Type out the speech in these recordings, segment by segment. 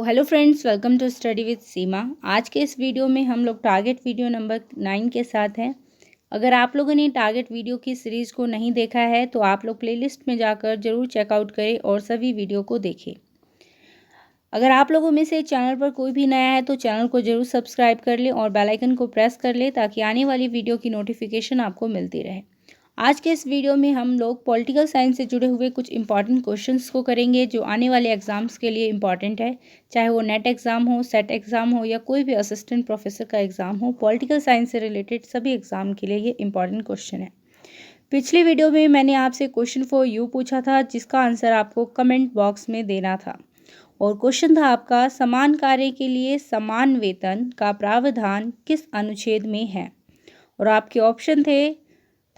Hello friends, welcome to study with Seema. आज के इस वीडियो में हम लोग टारगेट वीडियो नंबर 9 के साथ हैं। अगर आप लोगों ने टारगेट वीडियो की सीरीज़ को नहीं देखा है तो आप लोग प्लेलिस्ट में जाकर ज़रूर चेकआउट करें और सभी वीडियो को देखें। अगर आप लोगों में से चैनल पर कोई भी नया है तो चैनल को ज़रूर सब्सक्राइब कर लें और बेल आइकन को प्रेस कर लें ताकि आने वाली वीडियो की नोटिफिकेशन आपको मिलती रहे। आज के इस वीडियो में हम लोग पॉलिटिकल साइंस से जुड़े हुए कुछ इंपॉर्टेंट क्वेश्चंस को करेंगे जो आने वाले एग्जाम्स के लिए इंपॉर्टेंट है, चाहे वो नेट एग्ज़ाम हो, सेट एग्ज़ाम हो या कोई भी असिस्टेंट प्रोफेसर का एग्ज़ाम हो। पॉलिटिकल साइंस से रिलेटेड सभी एग्ज़ाम के लिए ये इंपॉर्टेंट क्वेश्चन है। पिछली वीडियो में मैंने आपसे क्वेश्चन फॉर यू पूछा था जिसका आंसर आपको कमेंट बॉक्स में देना था और क्वेश्चन था आपका, समान कार्य के लिए समान वेतन का प्रावधान किस अनुच्छेद में है। और आपके ऑप्शन थे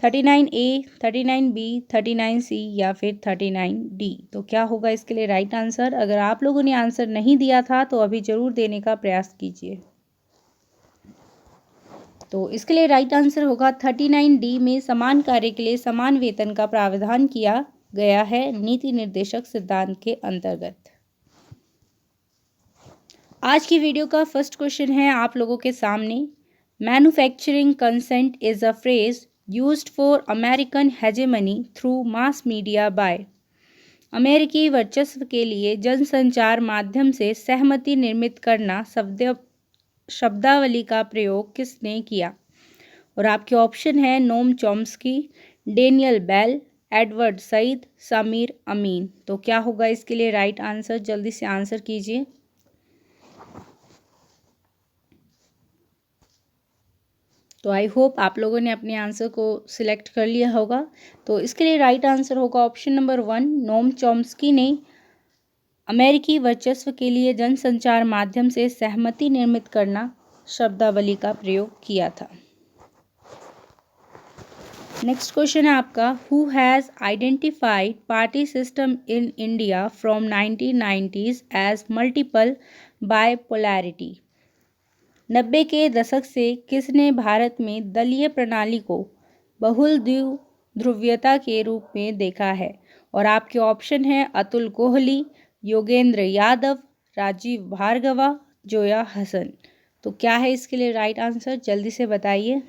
39A, 39B, 39C या फिर 39D। तो क्या होगा इसके लिए राइट आंसर? अगर आप लोगों ने आंसर नहीं दिया था तो अभी ज़रूर देने का प्रयास कीजिए। तो इसके लिए राइट आंसर होगा 39D में समान कार्य के लिए समान वेतन का प्रावधान किया गया है नीति निर्देशक सिद्धांत के अंतर्गत। आज की वीडियो का फर्स्ट क्वेश्चन है आप लोगों के सामने, manufacturing consent is a phrase used for American hegemony through mass media by। अमेरिकी वर्चस्व के लिए जनसंचार माध्यम से सहमति निर्मित करना शब्दावली का प्रयोग किसने किया। और आपके ऑप्शन है Noam Chomsky, Daniel Bell, Edward Said, Samir Amin. तो क्या होगा इसके लिए राइट आंसर? जल्दी से आंसर कीजिए। तो आई होप आप लोगों ने अपने आंसर को सिलेक्ट कर लिया होगा। तो इसके लिए राइट आंसर होगा ऑप्शन नंबर 1, नोम चॉम्स्की ने अमेरिकी वर्चस्व के लिए जनसंचार माध्यम से सहमति निर्मित करना शब्दावली का प्रयोग किया था। नेक्स्ट क्वेश्चन है आपका, who has identified party system in India from 1990s as multiple bipolarity. 90 के दशक से किसने भारत में दलीय प्रणाली को बहुल ध्रुवीयता के रूप में देखा है। और आपके ऑप्शन है अतुल कोहली, योगेंद्र यादव, राजीव भार्गवा, जोया हसन। तो क्या है इसके लिए राइट आंसर? जल्दी से बताइए।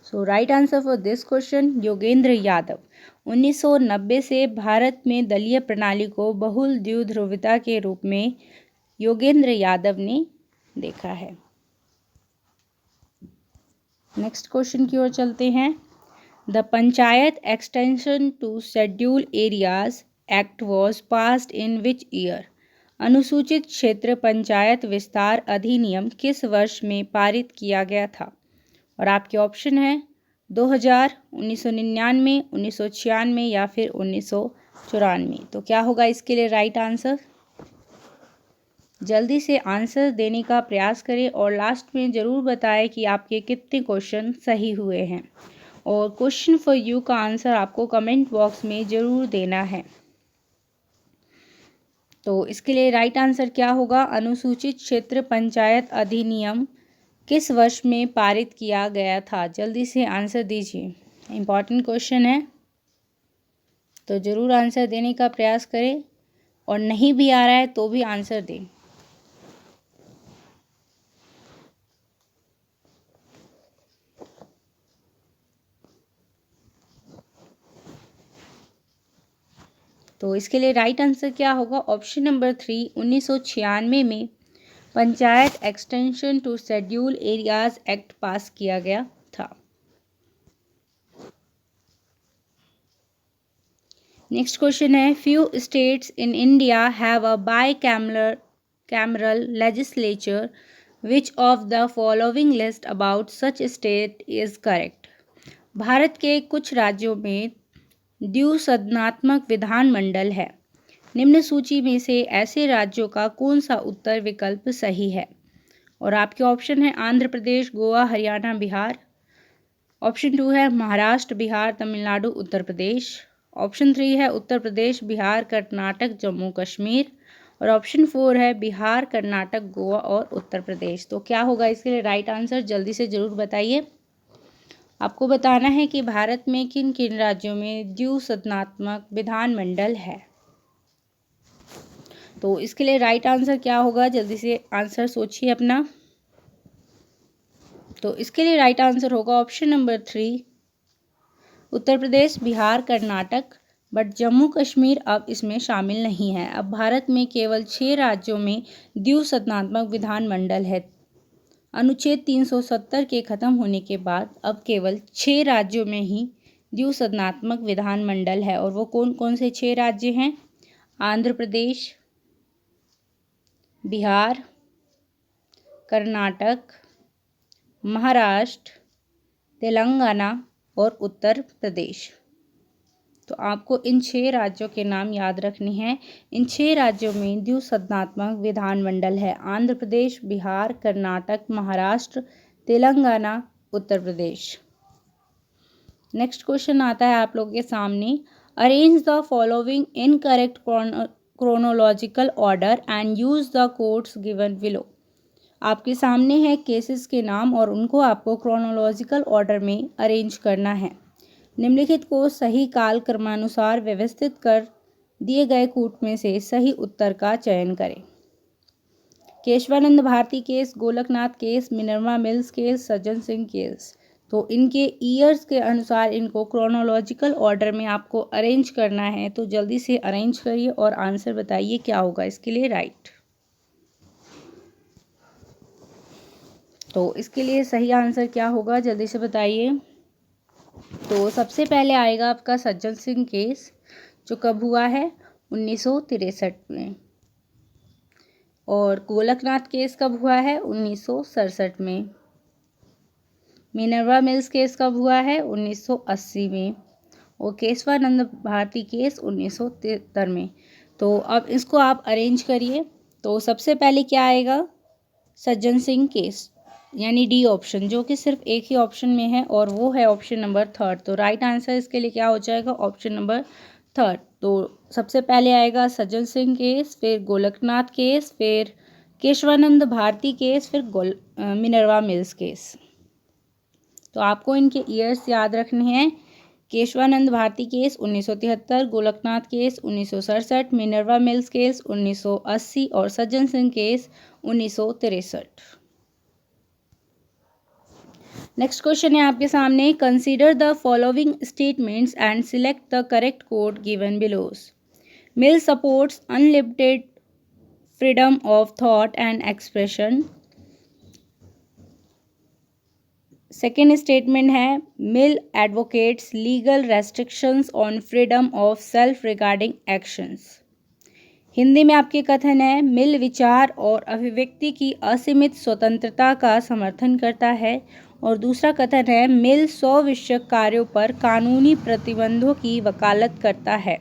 So right answer for this question Yogendra Yadav. 1990 से भारत में दलीय प्रणाली को बहुल द्विध्रुवता के रूप में योगेंद्र यादव ने देखा है। नेक्स्ट क्वेश्चन की ओर चलते हैं। The panchayat extension to schedule areas act was passed in which year. अनुसूचित क्षेत्र पंचायत विस्तार अधिनियम किस वर्ष में पारित किया गया था। और आपके ऑप्शन है 2000, 1999, 1996 या फिर 1994। तो क्या होगा इसके लिए राइट आंसर? जल्दी से आंसर देने का प्रयास करें और लास्ट में ज़रूर बताएं कि आपके कितने क्वेश्चन सही हुए हैं। और क्वेश्चन फॉर यू का आंसर आपको कमेंट बॉक्स में ज़रूर देना है। तो इसके लिए राइट आंसर क्या होगा? अनुसूचित क्षेत्र पंचायत अधिनियम किस वर्ष में पारित किया गया था? जल्दी से आंसर दीजिए, इम्पॉर्टेंट क्वेश्चन है तो ज़रूर आंसर देने का प्रयास करें और नहीं भी आ रहा है तो भी आंसर दें। तो इसके लिए राइट आंसर क्या होगा? ऑप्शन नंबर 3, 1996 में panchayat extension to schedule areas act pass किया गया था। नेक्स्ट क्वेश्चन है, few states in India have a bicameral legislature, which of the following list about such state is correct. Bharat के कुछ राज्यों में द्विसदनात्मक विधानमंडल है। निम्न सूची में से ऐसे राज्यों का कौन सा उत्तर विकल्प सही है। और आपके ऑप्शन है आंध्र प्रदेश, गोवा, हरियाणा, बिहार। ऑप्शन 2 है महाराष्ट्र, बिहार, तमिलनाडु, उत्तर प्रदेश। ऑप्शन 3 है उत्तर प्रदेश, बिहार, कर्नाटक, जम्मू कश्मीर। और ऑप्शन 4 है बिहार, कर्नाटक, गोवा और उत्तर प्रदेश। तो क्या होगा इसके लिए राइट आंसर? जल्दी से ज़रूर बताइए। आपको बताना है कि भारत में किन किन राज्यों में द्विसदनात्मक विधानमंडल है। तो इसके लिए राइट आंसर क्या होगा, जल्दी से आंसर सोचिए अपना। तो इसके लिए राइट आंसर होगा option number 3, Uttar Pradesh, Bihar, Karnataka. But Jammu Kashmir अब इसमें शामिल नहीं है। अब भारत में केवल 6 राज्यों में द्विसदनात्मक विधानमंडल है। अनुच्छेद 370 के खत्म होने के बाद अब केवल 6 राज्यों में ही द्विसदनात्मक विधानमंडल है। और वो कौन कौन से 6 राज्य हैं? आंध्र प्रदेश, बिहार, कर्नाटक, महाराष्ट्र, तेलंगाना और उत्तर प्रदेश। तो आपको इन 6 राज्यों के नाम याद रखने हैं। इन 6 राज्यों में द्विसदनात्मक विधानमंडल है। आंध्र प्रदेश, बिहार, कर्नाटक, महाराष्ट्र, तेलंगाना, उत्तर प्रदेश। नेक्स्ट क्वेश्चन आता है आप लोगों के सामने। Arrange the following in correct chronological order and use the codes given below. आपके सामने है केसेस के नाम और उनको आपको क्रोनोलॉजिकल ऑर्डर में अरेंज करना है। निम्नलिखित को सही काल क्रमानुसार व्यवस्थित कर दिए गए कूट में से सही उत्तर का चयन करें। Kesavananda Bharati case, Golaknath case, Minerva Mills case, Sajjan Singh case. तो इनके ईयर्स के अनुसार इनको क्रोनोलॉजिकल ऑर्डर में आपको अरेंज करना है। तो जल्दी से अरेंज करिए और आंसर बताइए क्या होगा इसके लिए राइट। तो इसके लिए सही आंसर क्या होगा, जल्दी से बताइए। तो सबसे पहले आएगा आपका सज्जन सिंह केस, जो कब हुआ है? 1963 में। और गोलकनाथ केस कब हुआ है? 1967 में। मिनर्वा मिल्स केस कब हुआ है? 1980 में। और केशवानंद भारती केस 1973 में। तो अब इसको आप अरेंज करिए। तो सबसे पहले क्या आएगा? सज्जन सिंह केस, यानी डी ऑप्शन, जो कि सिर्फ एक ही ऑप्शन में है और वो है ऑप्शन नंबर 3। तो राइट आंसर इसके लिए क्या हो जाएगा? Option number 3। तो सबसे पहले आएगा सज्जन सिंह केस, फिर गोलकनाथ केस, फिर केशवानंद भारती केस, फिर मिनर्वा मिल्स केस। तो आपको इनके ईयर्स याद रखने हैं। Kesavananda Bharati case 1973, Golaknath case 1967, Minerva Mills case 1980 और सज्जन सिंह केस 1963। नेक्स्ट क्वेश्चन है आपके सामने। Consider the following statements and select the correct code given below. Mill supports unlimited freedom of thought and expression. Second statement है Mill advocates legal restrictions on freedom of self regarding actions. Hindi में आपके कथन है मिल विचार और अभिव्यक्ति की असीमित स्वतंत्रता का समर्थन करता है। और दूसरा कथन है मिल स्वविषयक कार्यों पर कानूनी प्रतिबंधों की वकालत करता है।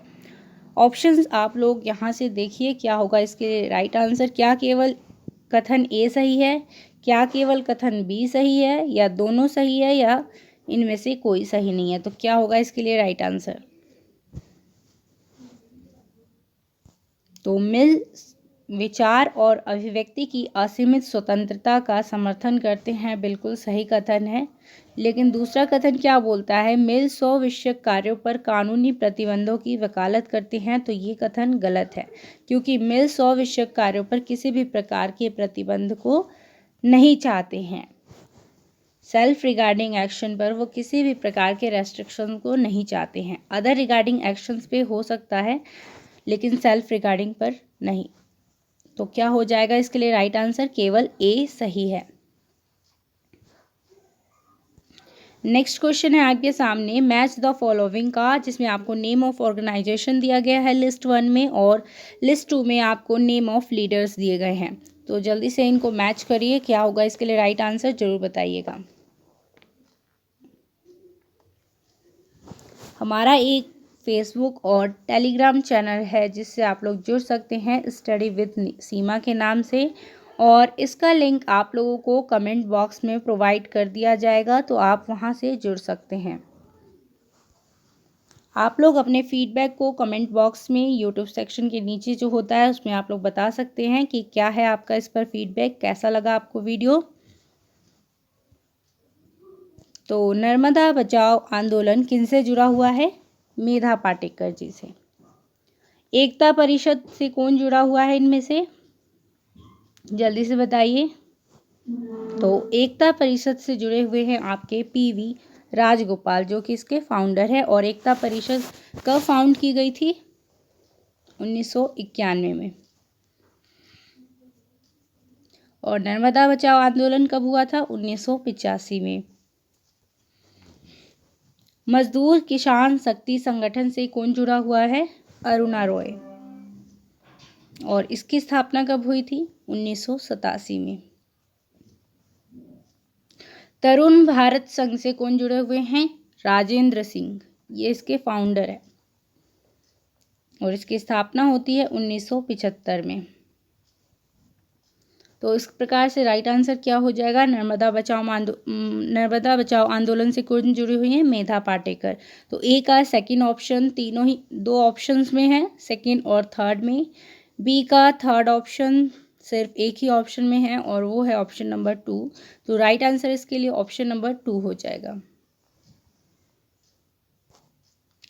ऑप्शंस आप लोग यहाँ से देखिए क्या होगा इसके राइट आंसर। क्या केवल कथन ए सही है, क्या केवल कथन बी सही है, या दोनों सही है, या इनमें से कोई सही नहीं है? तो क्या होगा इसके लिए राइट आंसर? तो मिल विचार और अभिव्यक्ति की असीमित स्वतंत्रता का समर्थन करते हैं, बिल्कुल सही कथन है। लेकिन दूसरा कथन क्या बोलता है? मिल स्वविषयक कार्यों पर कानूनी प्रतिबंधों की वकालत करते हैं। तो ये कथन गलत है, क्योंकि मिल स्वविषयक कार्यों पर किसी भी प्रकार के प्रतिबंध को नहीं चाहते हैं। सेल्फ रिगार्डिंग एक्शन पर वो किसी भी प्रकार के रेस्ट्रिक्शन को नहीं चाहते हैं। अदर रिगार्डिंग एक्शंस पे हो सकता है, लेकिन सेल्फ रिगार्डिंग पर नहीं। तो क्या हो जाएगा इसके लिए राइट आंसर? केवल ए सही है। नेक्स्ट क्वेश्चन है आपके सामने मैच द फॉलोइंग का, जिसमें आपको नेम ऑफ ऑर्गेनाइजेशन दिया गया है लिस्ट 1 में, और लिस्ट 2 में आपको नेम ऑफ लीडर्स दिए गए हैं। तो जल्दी से इनको मैच करिए, क्या होगा इसके लिए राइट आंसर, जरूर बताइएगा। हमारा एक फेसबुक और टेलीग्राम चैनल है जिससे आप लोग जुड़ सकते हैं, स्टडी विद सीमा के नाम से, और इसका लिंक आप लोगों को कमेंट बॉक्स में प्रोवाइड कर दिया जाएगा, तो आप वहां से जुड़ सकते हैं। आप लोग अपने फीडबैक को कमेंट बॉक्स में यूट्यूब सेक्शन के नीचे जो होता है उसमें आप लोग बता सकते हैं कि क्या है आपका इस पर फीडबैक, कैसा लगा आपको वीडियो। तो नर्मदा बचाओ आंदोलन किनसे जुड़ा हुआ है? मेधा पाटेकर जी से। एकता परिषद से कौन जुड़ा हुआ है इनमें से? जल्दी से बताइए। तो एकता परिषद से जुड़े हुए हैं आपके पीवी राजगोपाल, जो कि इसके फाउंडर है। और एकता परिषद कब फाउंड की गई थी? 1991 में। और नर्मदा बचाओ आंदोलन कब हुआ था? 1985 में। मजदूर किसान शक्ति संगठन से कौन जुड़ा हुआ है? अरुणा रॉय। और इसकी स्थापना कब हुई थी? 1987 में। तरुण भारत संघ से कौन जुड़े हुए हैं? राजेंद्र सिंह, ये इसके फाउंडर है। और इसकी स्थापना होती है 1975 में। तो इस प्रकार से राइट आंसर क्या हो जाएगा? नर्मदा बचाओ आंदोलन से कौन जुड़ी हुई है? मेधा पाटेकर। तो ए का सेकंड ऑप्शन, तीनों ही दो ऑप्शंस में है, सेकंड और थर्ड में। बी का थर्ड ऑप्शन सिर्फ एक ही ऑप्शन में है और वो है ऑप्शन नंबर 2। तो राइट आंसर इसके लिए ऑप्शन नंबर 2 हो जाएगा।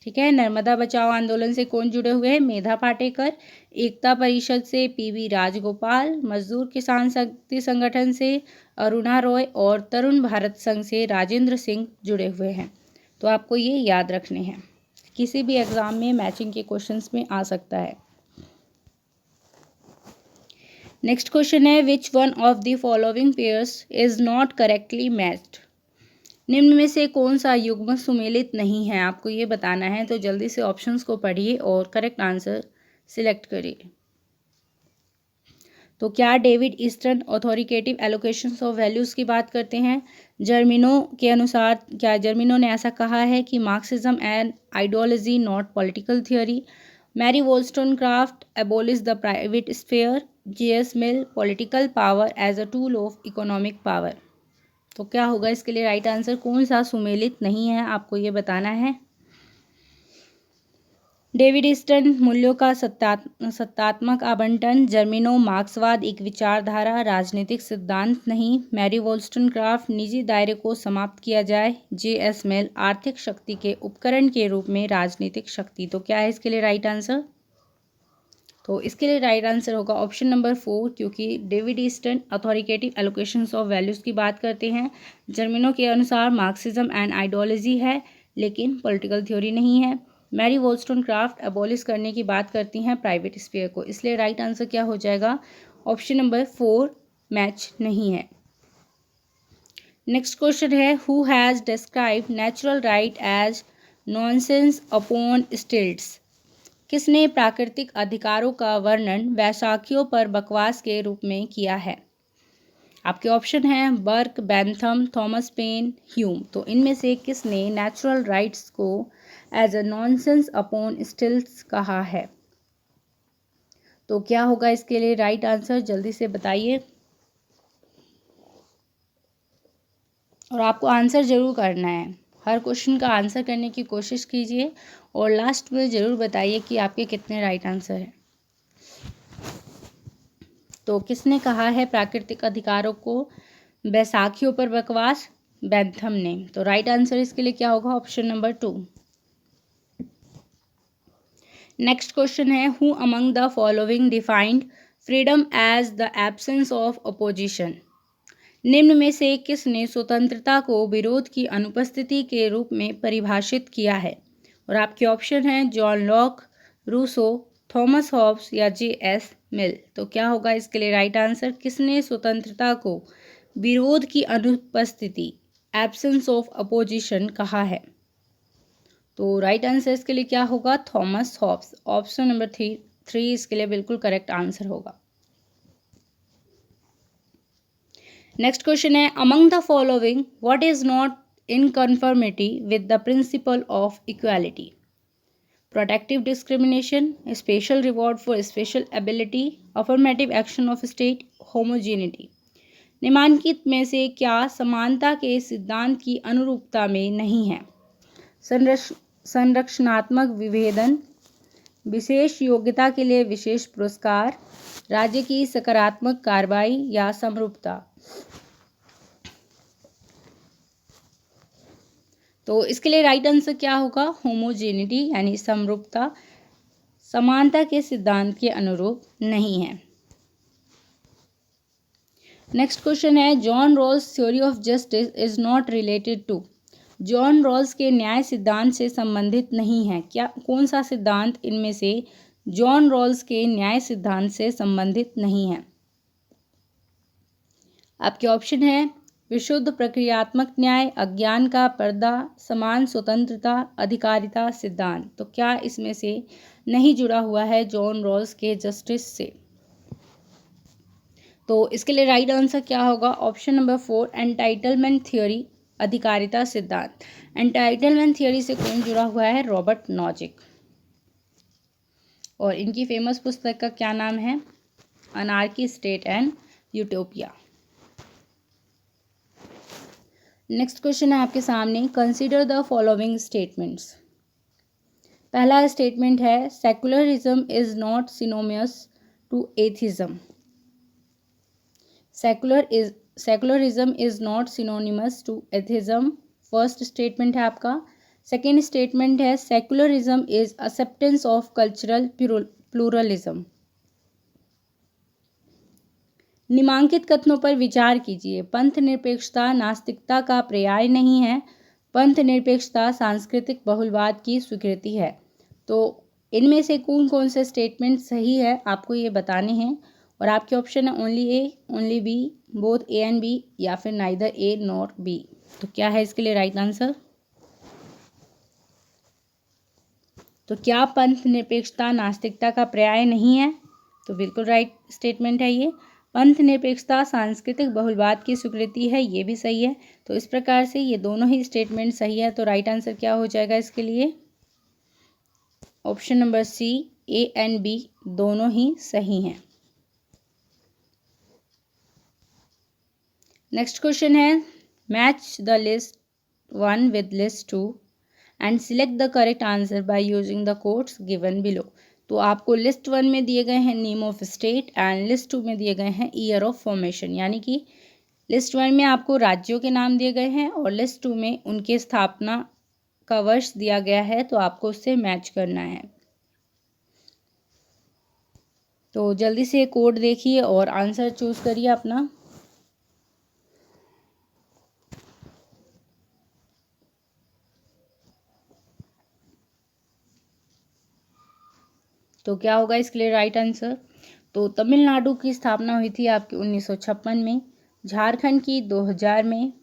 ठीक है, नर्मदा बचाओ आंदोलन से कौन जुड़े हुए हैं? मेधा पाटेकर। एकता परिषद से पीवी राजगोपाल, मजदूर किसान शक्ति संगठन से अरुणा रॉय और तरुण भारत संघ से राजेंद्र सिंह जुड़े हुए हैं। तो आपको ये याद रखने हैं, किसी भी एग्जाम में मैचिंग के क्वेश्चंस में आ सकता है। नेक्स्ट क्वेश्चन है, which one of the following pairs is not correctly matched? निम्न में से कौन सा युग्म सुमेलित नहीं है, आपको ये बताना है। तो जल्दी से ऑप्शंस को पढ़िए और करेक्ट आंसर सिलेक्ट करिए। तो क्या David eastern authoritative allocations of values की बात करते हैं? जर्मिनो के अनुसार क्या जर्मिनो ने ऐसा कहा है कि Marxism and ideology not political theory? Mary Wollstonecraft abolish the private sphere? J.S. Mill political power as a tool of economic power? तो क्या होगा इसके लिए राइट आंसर? कौन सा सुमेलित नहीं है, आपको ये बताना है। डेविड ईस्टर्न मूल्यों का सत्तात्मक आवंटन, जर्मिनो मार्क्सवाद एक विचारधारा राजनीतिक सिद्धांत नहीं, मैरी वोllstonecraft निजी दायरे को समाप्त किया जाए, J.S. मिल आर्थिक शक्ति के उपकरण के रूप में राजनीतिक शक्ति। तो क्या है इसके लिए राइट आंसर? तो इसके लिए राइट आंसर होगा ऑप्शन नंबर 4, क्योंकि David eastern authoritative allocations of values की बात करते हैं। जर्मिनो के अनुसार मार्क्सिज्म एंड आइडियोलॉजी है लेकिन पॉलिटिकल थ्योरी नहीं है। मैरी वोllstonecraft एबॉलिश करने की बात करती हैं प्राइवेट स्फीयर को। इसलिए राइट आंसर क्या हो जाएगा? ऑप्शन नंबर 4 मैच नहीं है। नेक्स्ट क्वेश्चन है, who has describe natural right as nonsense upon stilts? किसने प्राकृतिक अधिकारों का वर्णन वैसाखियों पर बकवास के रूप में किया है? आपके ऑप्शन हैं Burke, Bentham, Thomas Paine, Hume. तो इनमें से किसने नेचुरल राइट्स को as a nonsense upon stilts कहा है? तो क्या होगा इसके लिए राइट आंसर? जल्दी से बताइए और आपको आंसर जरूर करना है। हर क्वेश्चन का आंसर करने की कोशिश कीजिए और लास्ट में ज़रूर बताइए कि आपके कितने राइट आंसर हैं। तो किसने कहा है प्राकृतिक अधिकारों को बैसाखियों पर बकवास? बेंथम ने। तो राइट आंसर इसके लिए क्या होगा? Option number 2। नेक्स्ट क्वेश्चन है, who among the following defined freedom as the absence of opposition? निम्न में से किसने स्वतंत्रता को विरोध की अनुपस्थिति के रूप में परिभाषित किया है? और आपके ऑप्शन हैं John Locke, Rousseau, Thomas Hobbes या J.S. मिल। तो क्या होगा इसके लिए राइट आंसर? किसने स्वतंत्रता को विरोध की अनुपस्थिति एब्सेंस ऑफ अपोजिशन कहा है? तो राइट आंसर इसके लिए क्या होगा? Thomas Hobbes. ऑप्शन नंबर 3 इसके लिए बिल्कुल करेक्ट आंसर होगा। नेक्स्ट क्वेश्चन है, among the following what is not in conformity with the principle of equality? Protective discrimination, special reward for special ability, affirmative action of state, homogeneity. निम्नलिखित में से क्या समानता के सिद्धांत की अनुरूपता में नहीं है? संरक्षणात्मक विभेदन, विशेष योग्यता के लिए विशेष पुरस्कार, राज्य की सकारात्मक कार्रवाई या समरूपता। तो इसके लिए राइट आंसर क्या होगा? होमोजेनिटी यानी समरूपता समानता के सिद्धांत के अनुरूप नहीं है। नेक्स्ट क्वेश्चन है, John Rawls theory of justice is not related to. John Rawls के न्याय सिद्धांत से संबंधित नहीं है। क्या कौन सा सिद्धांत इनमें से जॉन रॉल्स के न्याय सिद्धांत से संबंधित नहीं है? आपके ऑप्शन है विशुद्ध प्रक्रियात्मक न्याय, अज्ञान का पर्दा, समान स्वतंत्रता, अधिकारिता सिद्धांत। तो क्या इसमें से नहीं जुड़ा हुआ है जॉन रॉल्स के जस्टिस से? तो इसके लिए राइट आंसर क्या होगा? ऑप्शन नंबर 4 एंटाइटलमेंट थ्योरी, अधिकारिता सिद्धांत। एंटाइटलमेंट थ्योरी से कौन जुड़ा हुआ है? Robert Nozick. और इनकी फेमस पुस्तक का क्या नाम है? Anarchy state and utopia. Next question है आपके सामने, कंसीडर द फॉलोइंग स्टेटमेंट्स। पहला स्टेटमेंट है, secularism is not synonymous to atheism. Secularism is not synonymous to atheism, first statement है आपका। सेकेंड स्टेटमेंट है, secularism is acceptance of cultural pluralism. निम्नांकित कथनों पर विचार कीजिए। पंथ निरपेक्षता नास्तिकता का पर्याय नहीं है। पंथ निरपेक्षता सांस्कृतिक बहुलवाद की स्वीकृति है। तो इनमें से कौन कौन से स्टेटमेंट सही है आपको ये बताने हैं। और आपके ऑप्शन है only A, only B, both A and B, या फिर नाइदर ए नॉट बी। तो क्या है इसके लिए राइट आंसर? तो क्या पंथ निरपेक्षता नास्तिकता का पर्याय नहीं है? तो बिल्कुल राइट स्टेटमेंट है ये। पंथ निरपेक्षता सांस्कृतिक बहुलवाद की स्वीकृति है, ये भी सही है। तो इस प्रकार से ये दोनों ही स्टेटमेंट सही है। तो राइट आंसर क्या हो जाएगा इसके लिए? Option number C, A and B दोनों ही सही हैं। नेक्स्ट क्वेश्चन है, match the list 1 with list 2 and select the correct answer by using the codes given below. तो आपको लिस्ट 1 में दिए गए हैं name of state and list 2 में दिए गए हैं ईयर ऑफ फॉर्मेशन। यानी कि लिस्ट 1 में आपको राज्यों के नाम दिए गए हैं और लिस्ट 2 में उनके स्थापना का वर्ष दिया गया है। तो आपको उससे मैच करना है। तो जल्दी से कोड देखिए और आंसर चूज करिए अपना। तो क्या होगा इसके लिए राइट आंसर? तो तमिलनाडु की स्थापना हुई थी आपकी 1956 में, झारखंड की 2000 में,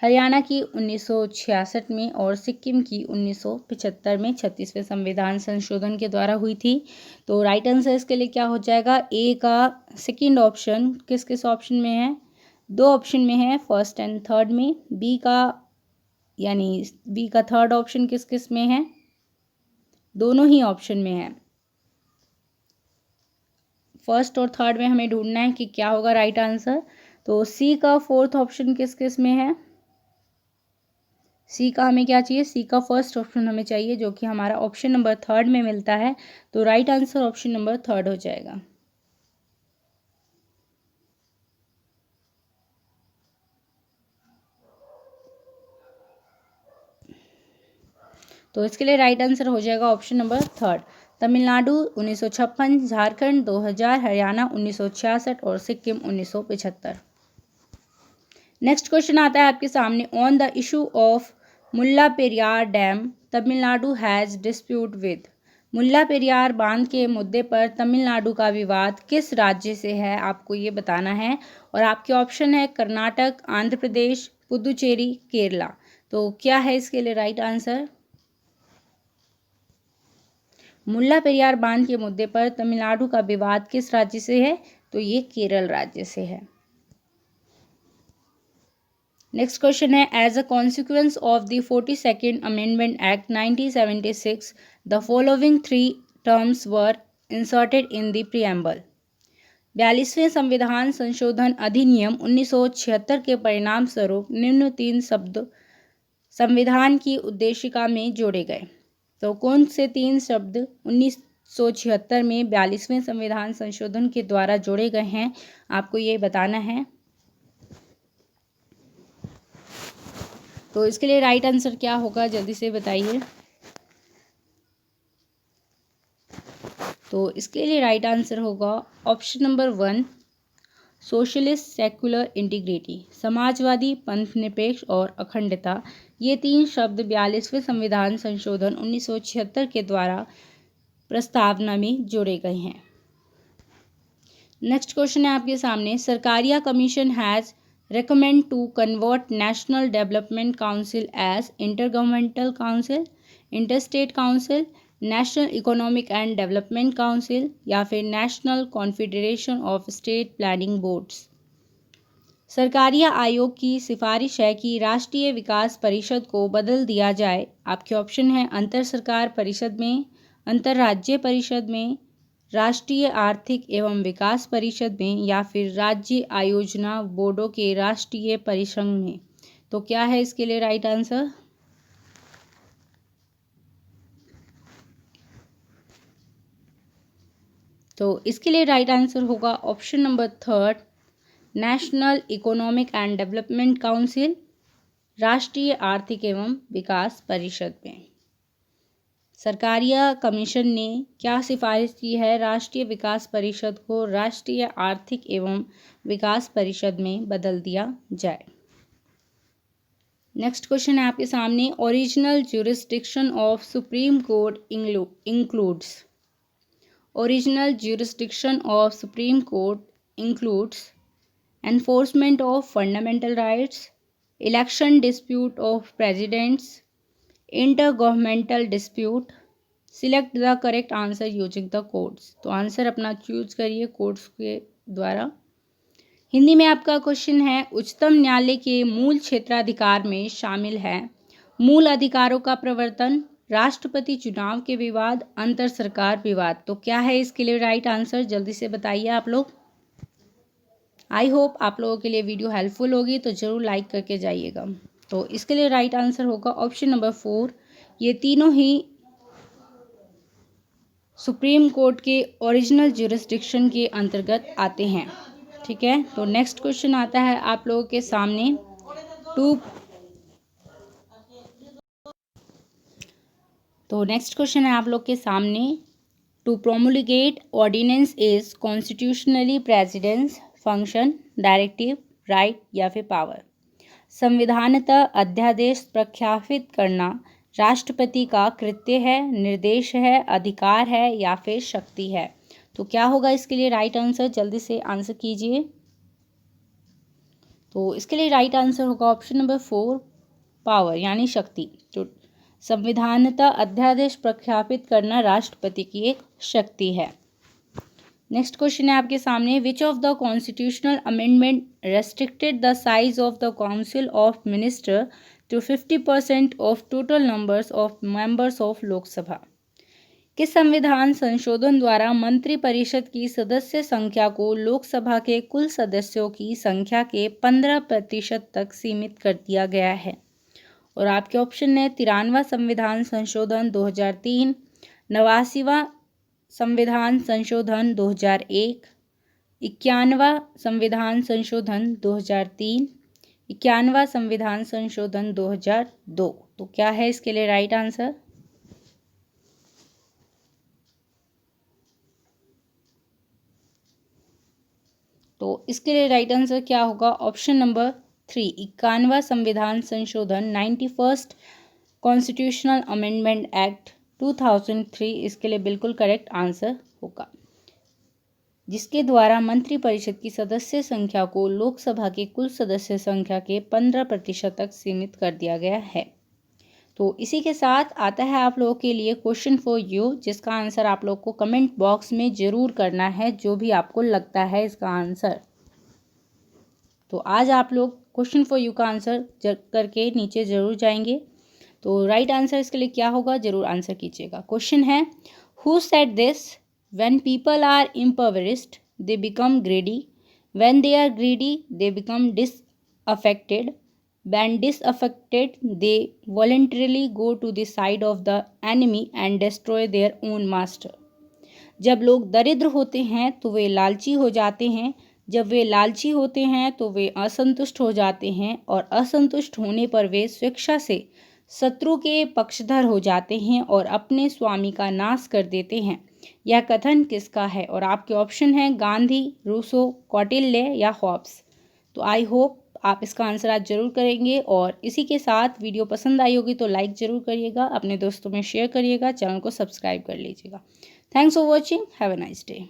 हरियाणा की 1966 में और सिक्किम की 1975 में 36वें संविधान संशोधन के द्वारा हुई थी। तो राइट आंसर इसके लिए क्या हो जाएगा? ए का सेकंड ऑप्शन किस किस ऑप्शन में है? 2 ऑप्शन में है, फर्स्ट एंड थर्ड में। बी का थर्ड ऑप्शन किस किस में है? दोनों ही ऑप्शन में है। फर्स्ट और थर्ड में हमें ढूंढना है कि क्या होगा राइट आंसर। तो सी का फोर्थ ऑप्शन किस किस में है? सी का हमें क्या चाहिए? सी का फर्स्ट ऑप्शन हमें चाहिए, जो कि हमारा ऑप्शन नंबर थर्ड में मिलता है। तो right answer option number third हो जाएगा। तो इसके लिए राइट आंसर हो जाएगा option number third. Tamil Nadu 1956, Jharkhand 2000, Haryana 1966 और सिक्किम 1975। नेक्स्ट क्वेश्चन आता है आपके सामने, on the issue of Mulla Periyar dam Tamil Nadu has dispute with. Mulla Periyar बांध के मुद्दे पर तमिलनाडु का विवाद किस राज्य से है? आपको ये बताना है। और आपके ऑप्शन है कर्नाटक, आंध्र प्रदेश, पुदुचेरी, केरला। तो क्या है इसके लिए राइट आंसर? मुल्ला पेरियार बांध के मुद्दे पर तमिलनाडु का विवाद किस राज्य से है? तो ये केरल राज्य से है। नेक्स्ट क्वेश्चन है, as a consequence of the 42nd amendment act 1976 the following 3 terms were inserted in the preamble. 42वें संविधान संशोधन अधिनियम 1976 के परिणाम स्वरूप निम्न 3 शब्द संविधान की उद्देशिका में जोड़े गए। तो कौन से 3 शब्द 1976 में 42वें संविधान संशोधन के द्वारा जोड़े गए हैं? आपको ये बताना है। तो इसके लिए राइट आंसर क्या होगा, जल्दी से बताइए। तो इसके लिए राइट आंसर होगा option number 1, socialist secular integrity, Samajwadi, पंथ निरपेक्ष और अखंडता। ये 3 शब्द 42वें संविधान संशोधन 1976 के द्वारा प्रस्तावना में जोड़े गए हैं। नेक्स्ट क्वेश्चन है आपके सामने, Sarkaria commission has recommend to convert National Development Council as Intergovernmental Council, Interstate Council, National Economic and Development Council या फिर National Confederation of State Planning Boards। Sarkaria आयोग की सिफारिश है कि राष्ट्रीय विकास परिषद को बदल दिया जाए। आपके ऑप्शन है अंतर सरकार परिषद में, अंतर्राज्यीय परिषद में, राष्ट्रीय आर्थिक एवं विकास परिषद में या फिर राज्य आयोजना बोर्डों के राष्ट्रीय परिसंघ में। तो क्या है इसके लिए राइट आंसर? तो इसके लिए राइट आंसर होगा option number 3, national economic and development council, राष्ट्रीय आर्थिक एवं विकास परिषद में। सरकारिया कमीशन ने क्या सिफारिश की है, राष्ट्रीय विकास परिषद को राष्ट्रीय आर्थिक एवं विकास परिषद में बदल दिया जाए। नेक्स्ट क्वेश्चन है आपके सामने, original jurisdiction of supreme court includes, original jurisdiction of supreme court includes enforcement of fundamental rights, election dispute of presidents, intergovernmental dispute, select the correct answer using the codes. तो answer अपना choose करिए codes के द्वारा। हिंदी में आपका question है, उच्चतम न्यायालय के मूल क्षेत्राधिकार में शामिल है मूल अधिकारों का प्रवर्तन, राष्ट्रपति चुनाव के विवाद, अंतर सरकार विवाद। तो क्या है इसके लिए राइट आंसर, जल्दी से बताइए आप लोग। आई होप आप लोगों के लिए वीडियो हेल्पफुल होगी, तो जरूर लाइक करके जाइएगा। तो इसके लिए राइट आंसर होगा ऑप्शन नंबर 4, ये तीनों ही सुप्रीम कोर्ट के ओरिजिनल ज्यूरिसडिक्शन के अंतर्गत आते हैं। ठीक है, तो नेक्स्ट क्वेश्चन आता है आप लोगों के सामने, to promulgate ordinance is constitutionally president's function, directive, right या फिर पावर। संविधानतः अध्यादेश प्रख्यापित करना राष्ट्रपति का कृत्य है, निर्देश है, अधिकार है या फिर शक्ति है। तो क्या होगा इसके लिए राइट आंसर, जल्दी से आंसर कीजिए। तो इसके लिए राइट आंसर होगा ऑप्शन नंबर 4, पावर यानी शक्ति। तो संविधानतः अध्यादेश प्रख्यापित करना राष्ट्रपति की एक शक्ति है। नेक्स्ट क्वेश्चन है आपके सामने, which of the constitutional amendment restricted the size of the council of minister to 50% of total numbers of members of Lok Sabha. किस संविधान संशोधन द्वारा मंत्रिपरिषद की सदस्य संख्या को लोकसभा के कुल सदस्यों की संख्या के 15% तक सीमित कर दिया गया है? और आपके ऑप्शन है 93वां संविधान संशोधन 2003, 89वां संविधान संशोधन 2001, 91वां संविधान संशोधन 2003, 91वां संविधान संशोधन 2002। तो क्या है इसके लिए राइट आंसर? तो इसके लिए राइट आंसर क्या होगा, ऑप्शन नंबर 3, 91वां संविधान संशोधन 91st कॉन्स्टिट्यूशनल अमेंडमेंट एक्ट 2003 इसके लिए बिल्कुल करेक्ट आंसर होगा, जिसके द्वारा मंत्रिपरिषद की सदस्य संख्या को लोकसभा के कुल सदस्य संख्या के 15% तक सीमित कर दिया गया है। तो इसी के साथ आता है आप लोगों के लिए क्वेश्चन फॉर यू, जिसका आंसर आप लोग को कमेंट बॉक्स में ज़रूर करना है, जो भी आपको लगता है इसका आंसर। तो आज आप लोग क्वेश्चन फॉर यू का आंसर करके नीचे ज़रूर जाएंगे। तो राइट आंसर इसके लिए क्या होगा, ज़रूर आंसर कीजिएगा। क्वेश्चन है, who said this, when people are impoverished they become greedy, when they are greedy they become disaffected, when disaffected they voluntarily go to the side of the enemy and destroy their own master. जब लोग दरिद्र होते हैं तो वे लालची हो जाते हैं, जब वे लालची होते हैं तो वे असंतुष्ट हो जाते हैं और असंतुष्ट होने पर वे स्वेच्छा से शत्रु के पक्षधर हो जाते हैं और अपने स्वामी का नाश कर देते हैं। यह कथन किसका है? और आपके ऑप्शन हैं गांधी, रूसो, कौटिल्य या हॉब्स। तो आई होप आप इसका आंसर आज जरूर करेंगे। और इसी के साथ वीडियो पसंद आई होगी तो लाइक ज़रूर करिएगा, अपने दोस्तों में शेयर करिएगा, चैनल को सब्सक्राइब कर लीजिएगा। Thanks for watching, have a nice day.